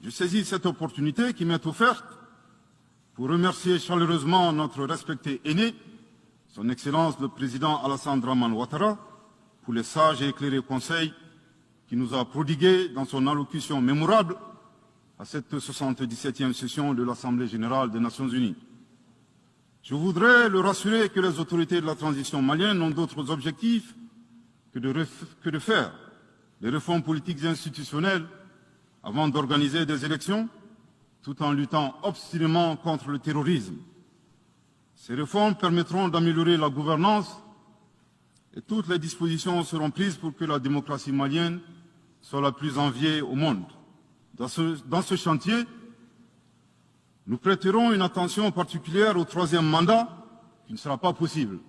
Je saisis cette opportunité qui m'est offerte pour remercier chaleureusement notre respecté aîné, son Excellence le Président Alassane Dramane Ouattara, pour les sages et éclairés conseils qu'il nous a prodigués dans son allocution mémorable à cette 77e session de l'Assemblée générale des Nations unies. Je voudrais le rassurer que les autorités de la transition malienne n'ont d'autres objectifs que de faire des réformes politiques et institutionnelles avant d'organiser des élections, tout en luttant obstinément contre le terrorisme. Ces réformes permettront d'améliorer la gouvernance et toutes les dispositions seront prises pour que la démocratie malienne soit la plus enviée au monde. Dans ce chantier, nous prêterons une attention particulière au troisième mandat, qui ne sera pas possible.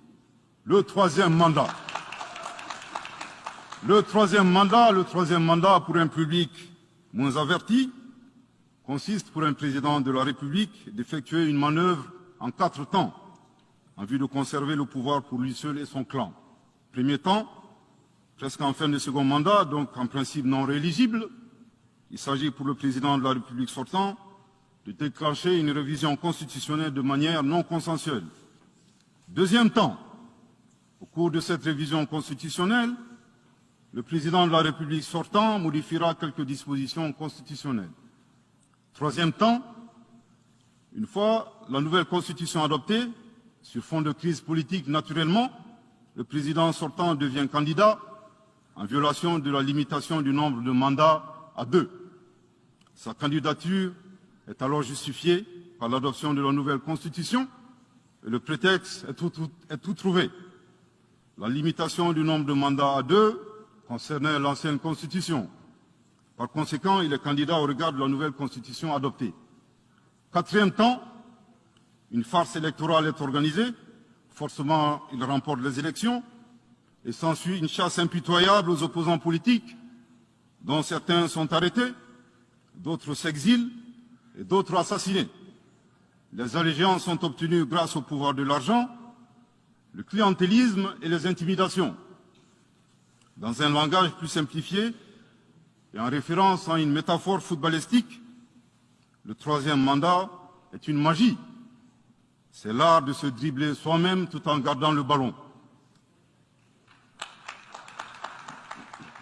Le troisième mandat pour un public moins averti consiste pour un président de la République d'effectuer une manœuvre en 4 temps, en vue de conserver le pouvoir pour lui seul et son clan. Premier temps, presque en fin de second mandat, donc en principe non rééligible, il s'agit pour le président de la République sortant de déclencher une révision constitutionnelle de manière non consensuelle. Deuxième temps, au cours de cette révision constitutionnelle, le président de la République sortant modifiera quelques dispositions constitutionnelles. Troisième temps, une fois la nouvelle constitution adoptée, sur fond de crise politique naturellement, le président sortant devient candidat en violation de la limitation du nombre de mandats à 2. Sa candidature est alors justifiée par l'adoption de la nouvelle constitution et le prétexte est tout trouvé. La limitation du nombre de mandats à 2 concernait l'ancienne constitution. Par conséquent, il est candidat au regard de la nouvelle constitution adoptée. Quatrième temps, une farce électorale est organisée. Forcément, il remporte les élections et s'ensuit une chasse impitoyable aux opposants politiques, dont certains sont arrêtés, d'autres s'exilent et d'autres assassinés. Les allégeances sont obtenues grâce au pouvoir de l'argent, le clientélisme et les intimidations. Dans un langage plus simplifié et en référence à une métaphore footballistique, le troisième mandat est une magie. C'est l'art de se dribbler soi-même tout en gardant le ballon.